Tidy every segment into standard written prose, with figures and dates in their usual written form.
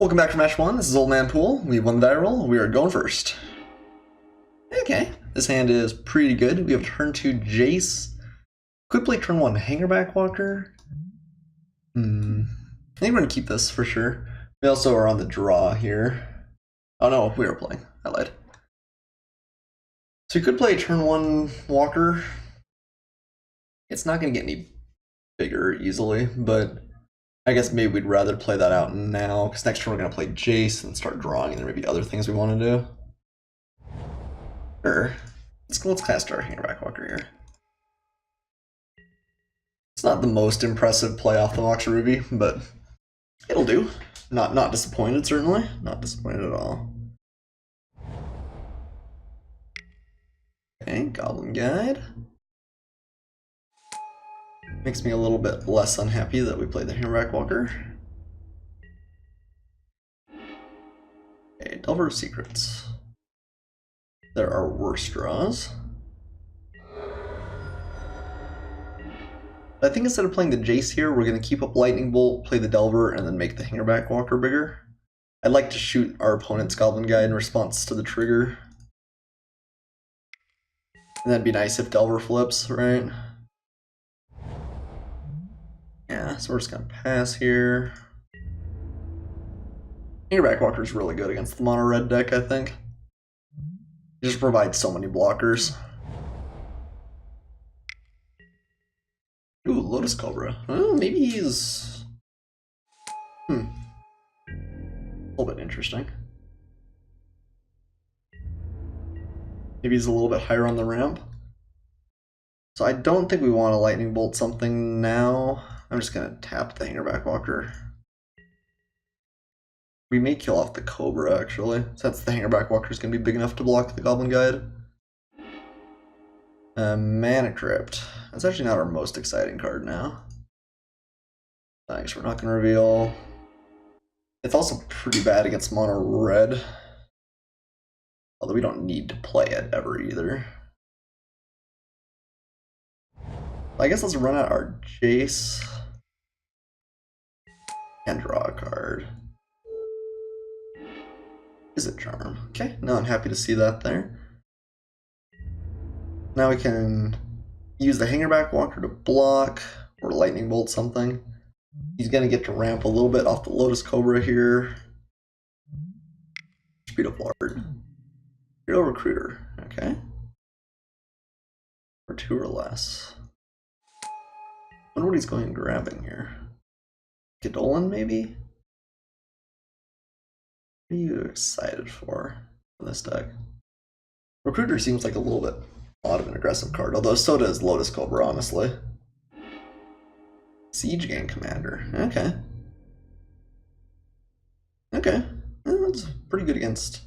Welcome back to match 1. This is Old Man Poole. We won the die roll. We are going first. Okay, this hand is pretty good. We have turn 2 Jace. Could play turn 1 Hangerback Walker. I think we're going to keep this for sure. We also are on the draw here. Oh no, we are playing. I lied. So we could play turn 1 Walker. It's not going to get any bigger easily, but I guess maybe we'd rather play that out now, because next turn we're going to play Jace and start drawing, and there may be other things we want to do. Sure. Let's cast our Hangerback Walker here. It's not the most impressive play off the Mox Ruby, but it'll do. Not disappointed, certainly. Not disappointed at all. Okay, Goblin Guide. Makes me a little bit less unhappy that we played the Hangerback Walker. Okay, Delver of Secrets. There are worse draws. I think instead of playing the Jace here, we're going to keep up Lightning Bolt, play the Delver, and then make the Hangerback Walker bigger. I'd like to shoot our opponent's Goblin Guide in response to the trigger. And that'd be nice if Delver flips, right? Yeah, so we're just going to pass here. Hangerback Walker is really good against the mono red deck, I think. It just provides so many blockers. Ooh, Lotus Cobra. Well, maybe he's... a little bit interesting. Maybe he's a little bit higher on the ramp. So I don't think we want to Lightning Bolt something now. I'm just going to tap the Hangerback Walker. We may kill off the Cobra, actually, since the Hangerback Walker is going to be big enough to block the Goblin Guide. Mana Crypt. That's actually not our most exciting card now. I guess we're not going to reveal. It's also pretty bad against mono red. Although we don't need to play it ever either. I guess let's run out our Jace. And draw a card. Is it Charm? Okay, no, I'm happy to see that there. Now we can use the Hangerback Walker to block or Lightning Bolt something. He's going to get to ramp a little bit off the Lotus Cobra here. Speed of Lord. Hero Recruiter, okay. For 2 or less. I wonder what he's going and grabbing here. Gadolin, maybe? What are you excited for this deck? Recruiter seems like a little bit odd of an aggressive card, although so does Lotus Cobra, honestly. Siege Gang Commander, okay. Okay, that's pretty good against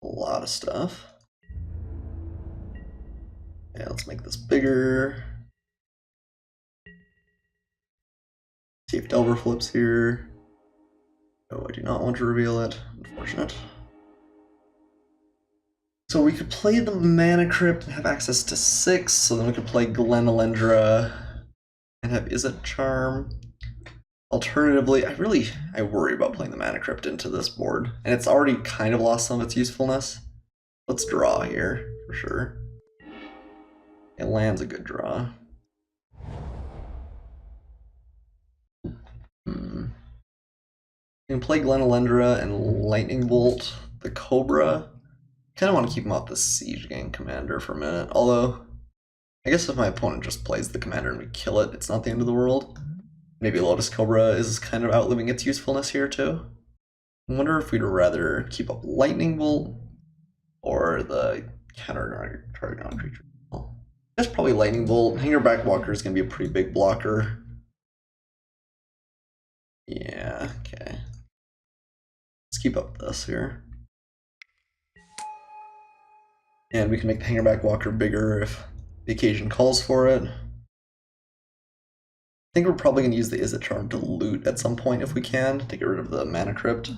a lot of stuff. Yeah, let's make this bigger. See if Delver flips here. Oh, I do not want to reveal it. Unfortunate. So we could play the Mana Crypt and have access to 6, so then we could play Glen Elendra and have Is It Charm. Alternatively, I worry about playing the Mana Crypt into this board, and it's already kind of lost some of its usefulness. Let's draw here, for sure. It lands a good draw. You can play Glen Elendra and Lightning Bolt the Cobra. Kind of want to keep him off the Siege Gang Commander for a minute, although I guess if my opponent just plays the Commander and we kill it, it's not the end of the world. Maybe Lotus Cobra is kind of outliving its usefulness here too. I wonder if we'd rather keep up Lightning Bolt or the counter target non-creature. Well, that's probably Lightning Bolt. Hangerback Walker is going to be a pretty big blocker. Yeah, okay. Let's keep up this here. And we can make the Hangerback Walker bigger if the occasion calls for it. I think we're probably going to use the Is It Charm to loot at some point if we can, to get rid of the Mana Crypt.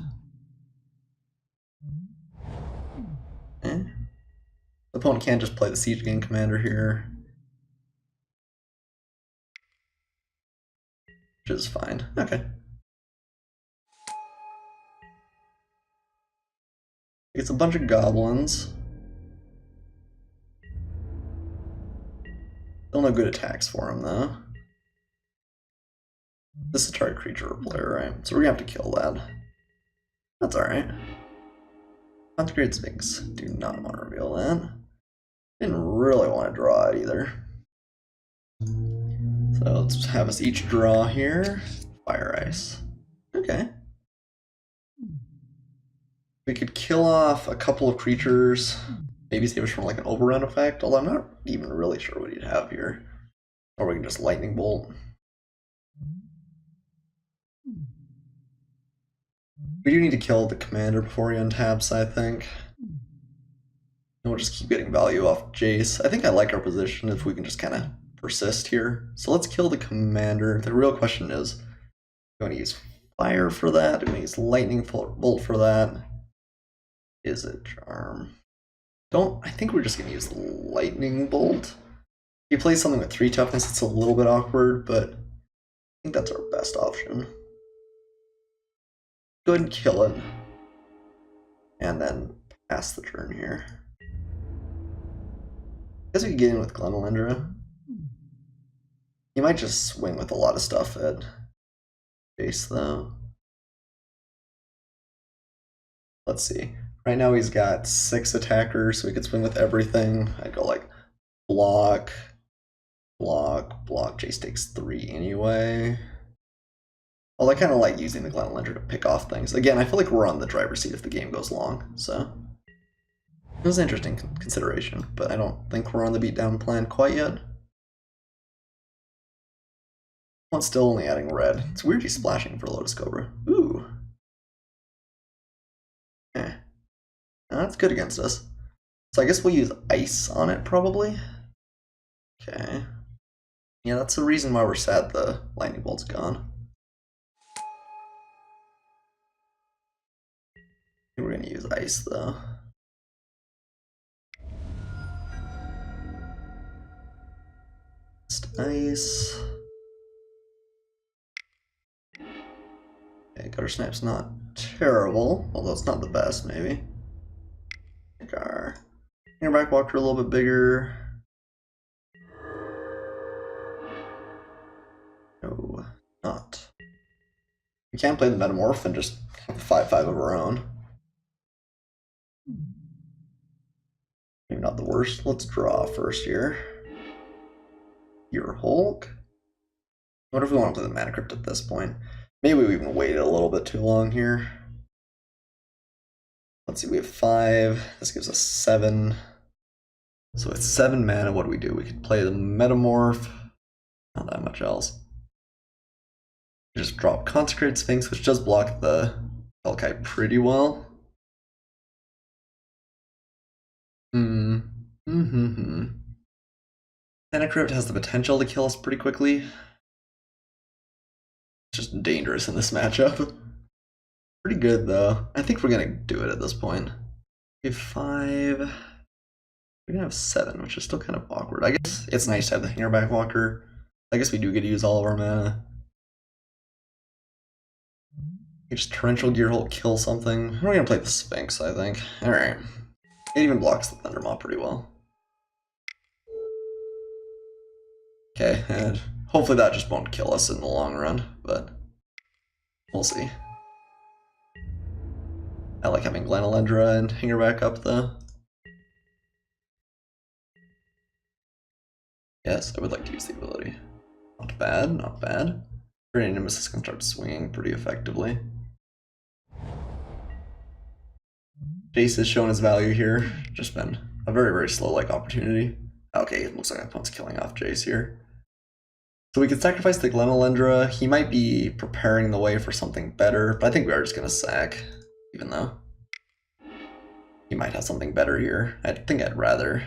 Okay. The opponent can't just play the Siege Gang Commander here. Which is fine. Okay. It's a bunch of goblins. Still no good attacks for him, though. This is a target creature or player, right? So we're gonna have to kill that. That's alright. Consecrated Sphinx. Do not want to reveal that. Didn't really want to draw it either. So let's have us each draw here. Fire Ice. Okay. We could kill off a couple of creatures. Maybe save us from like an overrun effect, although I'm not even really sure what he'd have here. Or we can just Lightning Bolt. We do need to kill the commander before he untaps, I think. And we'll just keep getting value off Jace. I think I like our position if we can just kind of persist here. So let's kill the commander. The real question is, do we want to use fire for that? Do we want to use lightning bolt for that? Is it charm? I think we're just going to use lightning bolt. If you play something with 3 toughness, it's a little bit awkward, but I think that's our best option. Go ahead and kill it. And then pass the turn here. I guess we could get in with Glenalindra. He might just swing with a lot of stuff at base, though. Let's see. Right now he's got 6 attackers, so we could swing with everything. I'd go like block, block, block. Jace takes 3 anyway. Although I kind of like using the Glenalindra to pick off things. Again, I feel like we're on the driver's seat if the game goes long, so it was an interesting consideration, but I don't think we're on the beatdown plan quite yet. One's still only adding red. It's weird he's splashing for Lotus Cobra. Ooh. Eh. That's good against us. So I guess we'll use ice on it, probably. Okay. Yeah, that's the reason why we're sad the lightning bolt's gone. We're gonna use ice, though. Just ice. Okay, Gutter Snap's not terrible, although it's not the best, maybe. Make our Hammerback Walker a little bit bigger. No, not. We can't play the Metamorph and just have a 5/5 of our own. Maybe not the worst. Let's draw first here. Your Hulk. What if we want to play the Mana Crypt at this point? Maybe we even waited a little bit too long here. Let's see, we have 5. This gives us 7. So with 7 mana, what do? We could play the Metamorph. Not that much else. Just drop Consecrated Sphinx, which does block the Hellkite pretty well. Mana Crypt has the potential to kill us pretty quickly. It's just dangerous in this matchup. Pretty good, though. I think we're gonna do it at this point. We have 5. We're gonna have 7, which is still kind of awkward. I guess it's nice to have the Hangerback Walker. I guess we do get to use all of our mana. You just Torrential Gearhulk, kill something. We're gonna play the Sphinx, I think. Alright. It even blocks the Thundermaw pretty well. Okay, and hopefully that just won't kill us in the long run, but we'll see. I like having Glenalindra and Hangerback up, though. Yes, I would like to use the ability. Not bad, not bad. Great Nemesis can start swinging pretty effectively. Jace has shown his value here. Just been a very, very slow like opportunity. Okay, it looks like my opponent's killing off Jace here. So we could sacrifice the Glenalindra. He might be preparing the way for something better, but I think we are just going to sack, even though he might have something better here. I think I'd rather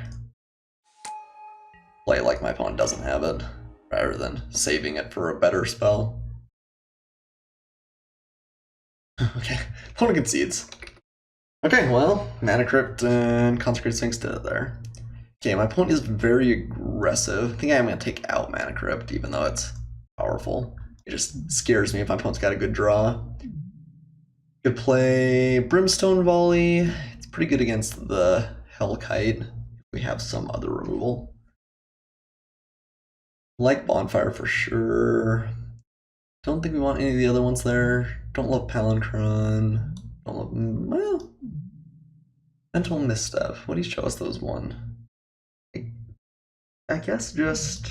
play like my opponent doesn't have it, rather than saving it for a better spell. Okay, opponent concedes. Okay, well, Mana Crypt and Consecrated Sphinx did it there. Okay, my opponent is very aggressive. I think I'm going to take out Mana Crypt, even though it's powerful. It just scares me if my opponent's got a good draw. Could play Brimstone Volley. It's pretty good against the Hellkite if we have some other removal. Like Bonfire for sure. Don't think we want any of the other ones there. Don't love Palancron. Don't love, well, Mental Misstep. What do you show us those one? I guess just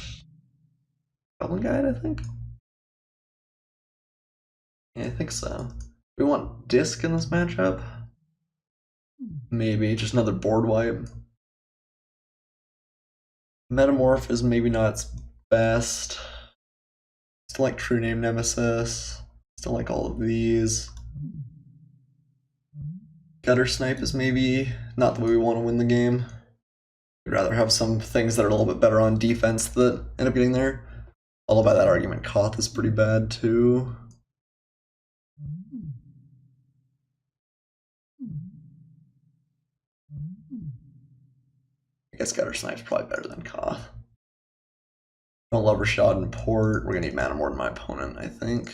Goblin Guide, I think? Yeah, I think so. We want Disc in this matchup? Maybe, just another board wipe. Metamorph is maybe not its best. Still like True Name Nemesis. Still like all of these. Gutter Snipe is maybe not the way we want to win the game. We'd rather have some things that are a little bit better on defense that end up getting there. Although by that argument, Koth is pretty bad too. I guess Gutter Snipe's probably better than Koth. Don't love Rashad and Port. We're gonna need mana more than my opponent, I think.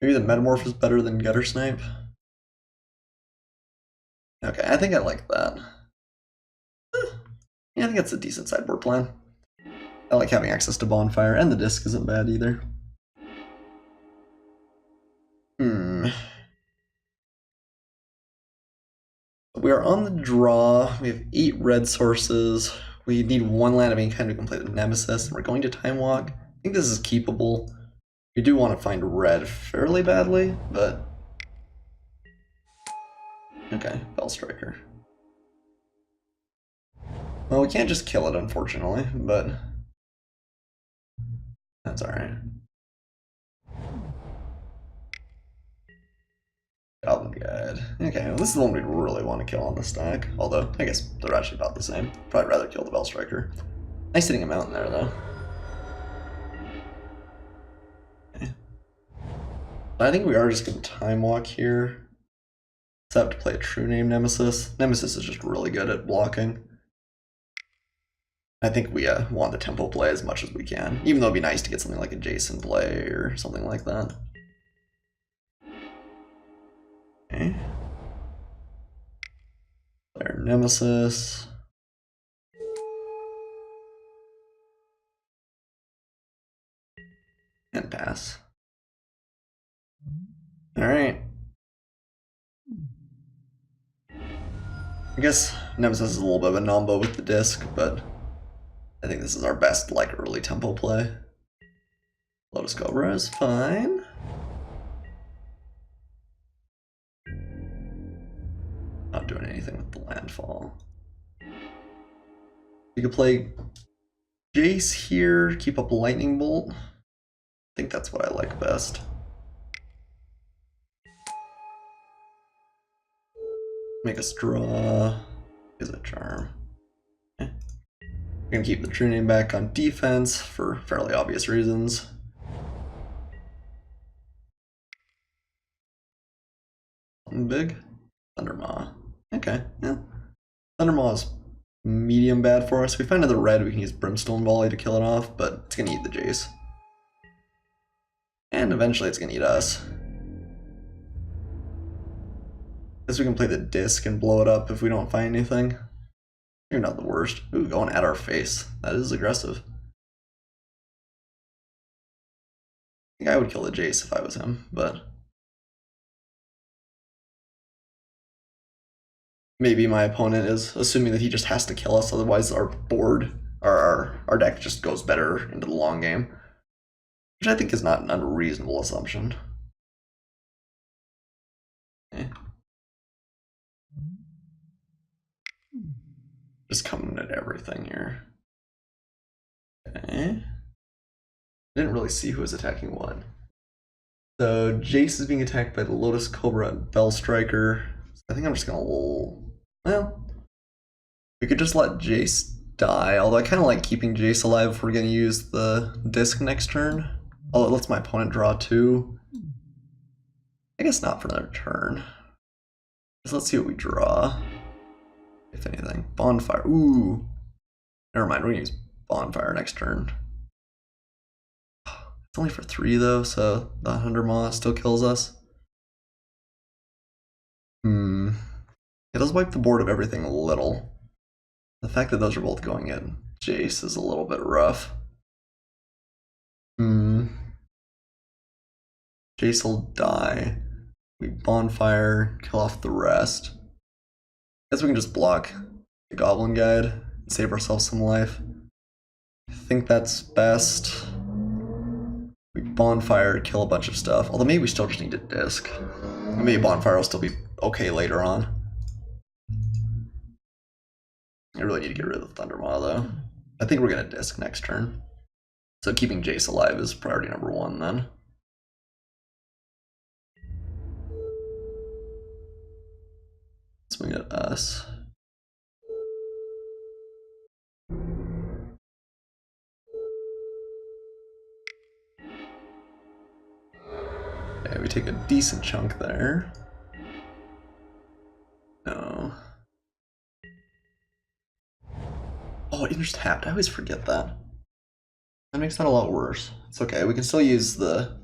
Maybe the Metamorph is better than Gutter Snipe. Okay, I think I like that. Yeah, I think that's a decent sideboard plan. I like having access to Bonfire, and the Disc isn't bad either. We are on the draw. We have 8 red sources. We need 1 land of any kind to complete the Nemesis, and we're going to Time Walk. I think this is keepable. We do want to find red fairly badly, but... Okay, Bell Striker. Well, we can't just kill it, unfortunately, but... That's alright. Goblin Guide. Okay, well, this is the one we really want to kill on the stack. Although, I guess they're actually about the same. Probably rather kill the Bell Striker. Nice hitting a mountain there, though. Okay. I think we are just going to Time Walk here. Let's have to play a True Name Nemesis. Nemesis is just really good at blocking. I think we want the tempo play as much as we can, even though it'd be nice to get something like a Jason play or something like that. Okay. Play our Nemesis. And pass. Alright. I guess Nemesis is a little bit of a nombo with the Disc, but I think this is our best, like, early tempo play. Lotus Cobra is fine. Not doing anything with the landfall. We could play Jace here, keep up Lightning Bolt. I think that's what I like best. Make us draw. Is a charm. Okay. We're gonna keep the True Name back on defense for fairly obvious reasons. Something big. Thundermaw. Okay, yeah. Thundermaw is medium bad for us. If we find another red, we can use Brimstone Volley to kill it off, but it's gonna eat the Jace. And eventually it's gonna eat us. Guess we can play the Disc and blow it up if we don't find anything. You're not the worst. Ooh, going at our face. That is aggressive. I think I would kill the Jace if I was him, but... Maybe my opponent is assuming that he just has to kill us, otherwise our board, our deck just goes better into the long game. Which I think is not an unreasonable assumption. Okay. Just coming at everything here. Okay. Didn't really see who was attacking what. So Jace is being attacked by the Lotus Cobra and Bell Striker. I think I'm just gonna... Well, we could just let Jace die, although I kind of like keeping Jace alive if we're gonna use the Disc next turn. Although it lets my opponent draw 2. I guess not for another turn. Just let's see what we draw. If anything. Bonfire. Ooh. Never mind, we're gonna use Bonfire next turn. It's only for 3 though, so the Thundermaw still kills us. It does wipe the board of everything a little. The fact that those are both going in Jace is a little bit rough. Jace will die. We bonfire, kill off the rest. Guess we can just block the Goblin Guide and save ourselves some life. I think that's best. We bonfire, kill a bunch of stuff. Although maybe we still just need a disc. Maybe bonfire will still be okay later on. I really need to get rid of the Thundermaw though. I think we're gonna disc next turn. So keeping Jace alive is priority number 1 then. Swing at us. Okay, we take a decent chunk there. No. Oh, it just tapped. I always forget that. That makes that a lot worse. It's okay. We can still use the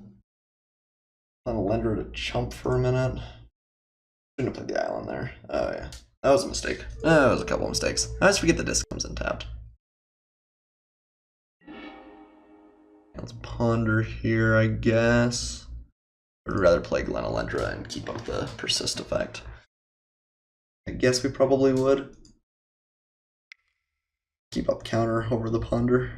Lender to chump for a minute. Shouldn't have played the island there. Oh yeah, that was a mistake. That was a couple of mistakes. I always forget the disc comes in tapped. Let's ponder here, I guess. I'd rather play Glenalendra and keep up the persist effect. I guess we probably would. Keep up counter over the ponder.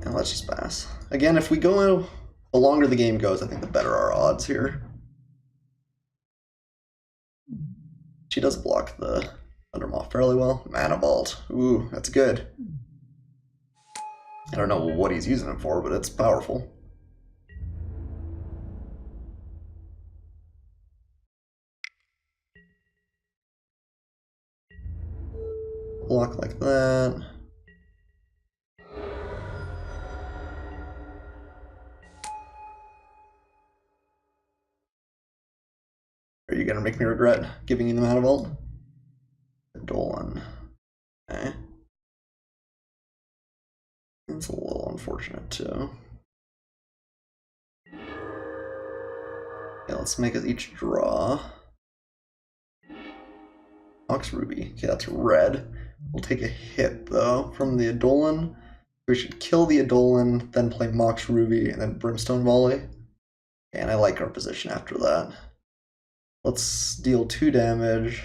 And let's just pass. Again, if we go, the longer the game goes, I think the better our odds here. She does block the Thundermaw fairly well. Mana Vault. Ooh, that's good. I don't know what he's using it for, but it's powerful. Block like that. Are you gonna make me regret giving you the Mana Vault? Dolan. Okay. It's a little unfortunate too. Okay, let's make us each draw. Ox Ruby. Okay, that's red. We'll take a hit though from the Edolan. We should kill the Edolan, then play Mox Ruby, and then Brimstone Volley. Okay, and I like our position after that. Let's deal 2 damage.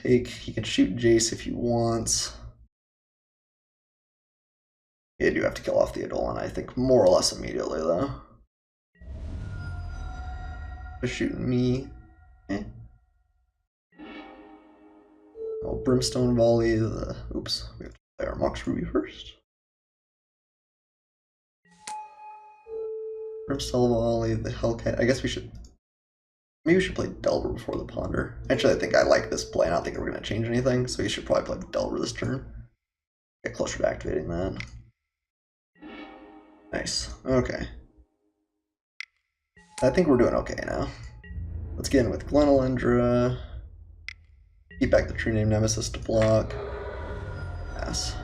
He can shoot Jace if he wants. You do have to kill off the Edolan, I think, more or less immediately though. Just shooting me. Okay. Oh, Brimstone Volley, oops, we have to play our Mox Ruby first. Brimstone Volley, the Hellcat. I guess maybe we should play Delver before the Ponder. Actually, I think I like this play. I don't think we're going to change anything, so you should probably play Delver this turn. Get closer to activating that. Nice. Okay. I think we're doing okay now. Let's get in with Glenalendra. Keep back the True Name Nemesis to block. Pass.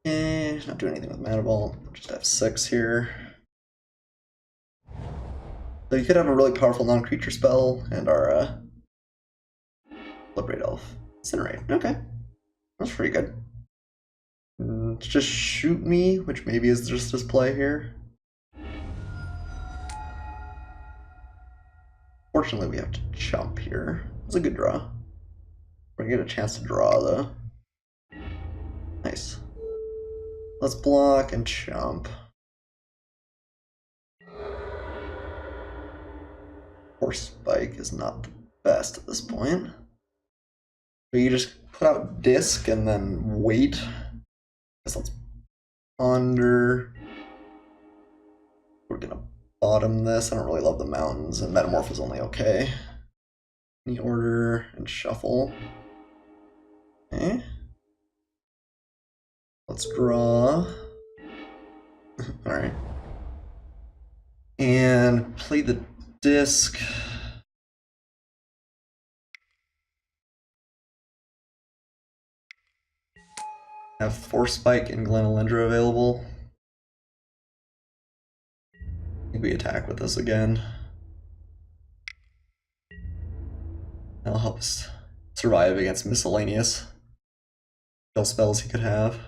Okay, not doing anything with Mana Ball. Just have 6 here. So you could have a really powerful non-creature spell and our Liberate Elf. Incinerate. Okay. That's pretty good. Just shoot me, which maybe is just this play here. Fortunately, we have to chump here. It's a good draw. We're gonna get a chance to draw though. Nice. Let's block and chump. Force Spike is not the best at this point. But you just put out Disc and then wait. Guess let's ponder. We're gonna bottom this. I don't really love the mountains, and Metamorph is only okay. Any order and shuffle. Okay. Let's draw. Alright. And play the disc. Have Force Spike and Glenalendra available. I think we attack with this again. That'll help us survive against miscellaneous kill spells he could have.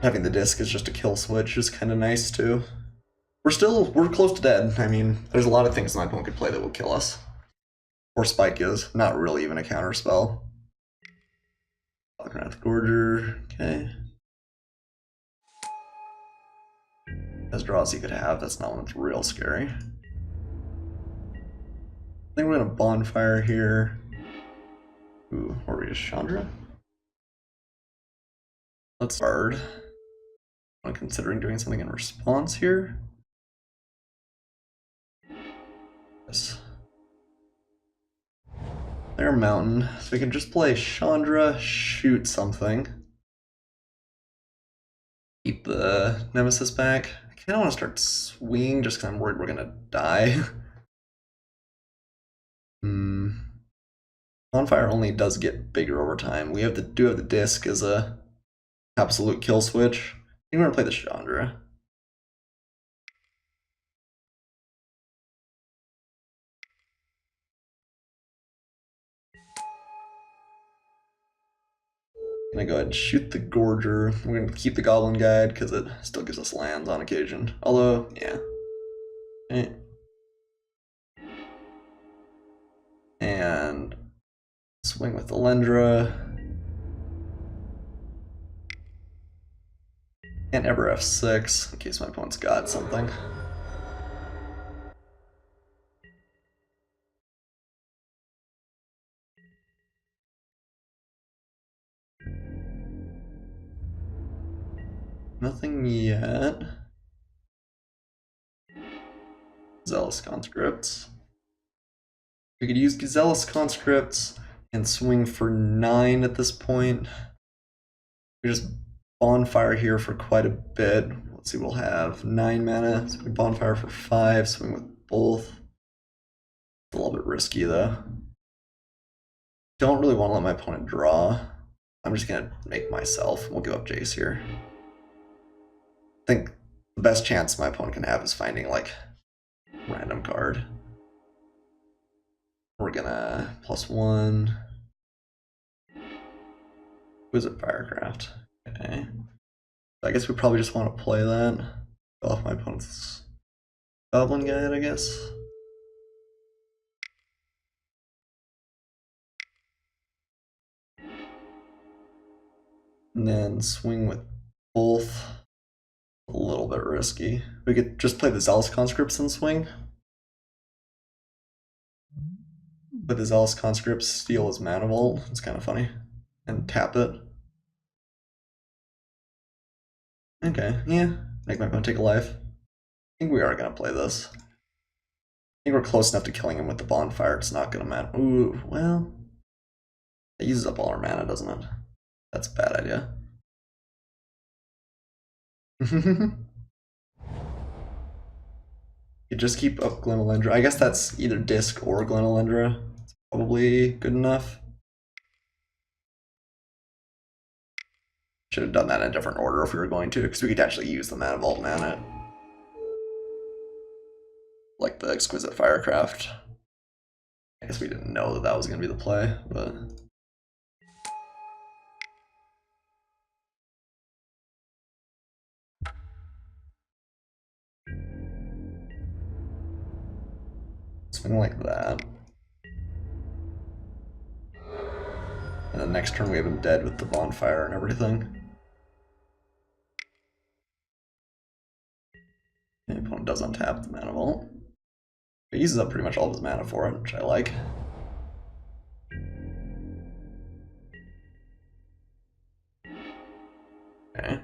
Having the disc is just a kill switch is kind of nice too. We're close to dead. I mean, there's a lot of things my opponent could play that will kill us. Or Spike is not really even a counter spell. Falconwrath Gorger, okay. As draws he could have, that's not one that's real scary. I think we're gonna bonfire here. Ooh, or we just Chandra? Let's guard. I'm considering doing something in response here. Yes. They're mountain, so we can just play Chandra, shoot something. Keep the Nemesis back. I kinda wanna start swinging just because I'm worried we're gonna die. Bonfire only does get bigger over time. We have do have the disc as a absolute kill switch. I think we're gonna play the Chandra. I'm gonna go ahead and shoot the Gorger. We're gonna keep the Goblin Guide because it still gives us lands on occasion. Although, yeah. Okay. And swing with the Lendra. And ever F6 in case my opponent's got something. Nothing yet. Zealous Conscripts. We could use Zealous Conscripts and swing for 9 at this point. We just bonfire here for quite a bit. Let's see, we'll have 9 mana, so we bonfire for 5, swing with both. It's a little bit risky though. Don't really want to let my opponent draw. I'm just gonna make myself. We'll give up Jace here. I think the best chance my opponent can have is finding like random card. We're gonna +1. Wizard Firecraft. Okay. I guess we probably just want to play that. Go off my opponent's Goblin Guide, I guess. And then swing with both. A little bit risky. We could just play the Zealous Conscripts and swing. But the Zealous Conscripts steal his Mana Vault. It's kind of funny. And tap it. Okay, yeah. Make my opponent take a life. I think we are going to play this. I think we're close enough to killing him with the bonfire. It's not going to matter. Ooh, well. It uses up all our mana, doesn't it? That's a bad idea. You just keep up Glenalendra. I guess that's either disc or Glenalendra. It's probably good enough. Should have done that in a different order if we were going to, because we could actually use the Mana Vault mana. Like the Exquisite Firecraft. I guess we didn't know that that was going to be the play, but... Something like that. And then next turn we have him dead with the bonfire and everything. The opponent does untap the Mana Vault. He uses up pretty much all of his mana for it, which I like. Okay.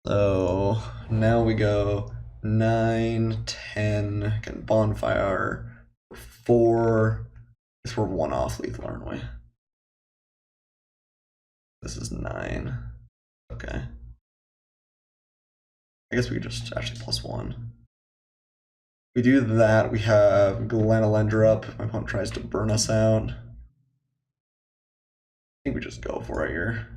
So now we go 9, 10, can bonfire 4. I guess we're 1 off lethal, aren't we? This is 9. Okay. I guess we could just actually +1. We do that, we have Glenalendra up if my opponent tries to burn us out. think we just go for it here.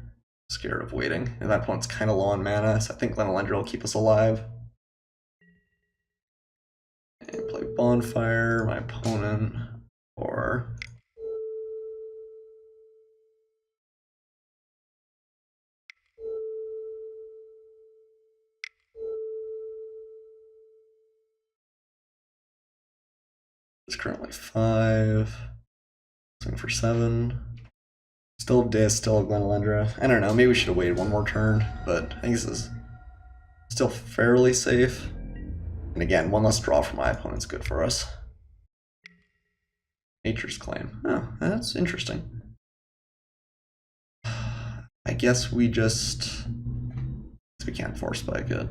Scared of waiting. And that opponent's kind of low on mana, so I think Lenalendra will keep us alive. And play Bonfire, my opponent, or... It's currently 5. Swing for 7. Still Dis, still Lenalendra. I don't know, maybe we should have waited one more turn, but I think this is still fairly safe. And again, one less draw for my opponent's good for us. Nature's Claim. Oh, that's interesting. I guess we just... we can't Force Spike it.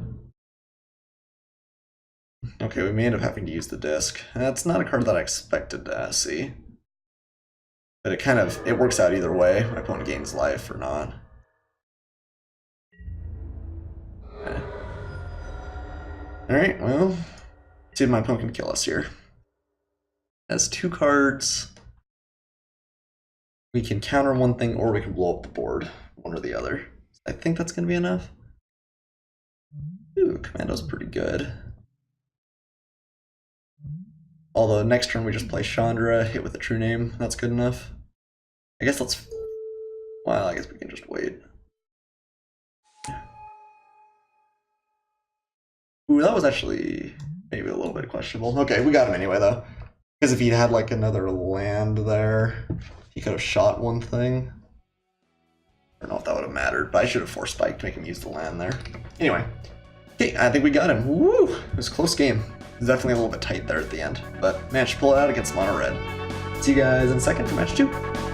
Okay, we may end up having to use the disc. That's not a card that I expected to see. But it works out either way. My opponent gains life or not. Okay. Alright, well, see if my opponent can kill us here. Has 2 cards. We can counter one thing or we can blow up the board. One or the other. I think that's going to be enough. Ooh, Commando's pretty good. Although next turn we just play Chandra, hit with a true name. That's good enough. I guess let's... well, I guess we can just wait. Ooh, that was actually maybe a little bit questionable. Okay, we got him anyway, though. Because if he'd had, like, another land there, he could have shot one thing. I don't know if that would have mattered, but I should have Force Spiked to make him use the land there. Anyway. Okay, I think we got him. Woo! It was a close game. It was definitely a little bit tight there at the end, but managed to pull it out against Mono Red. See you guys in a second for match 2.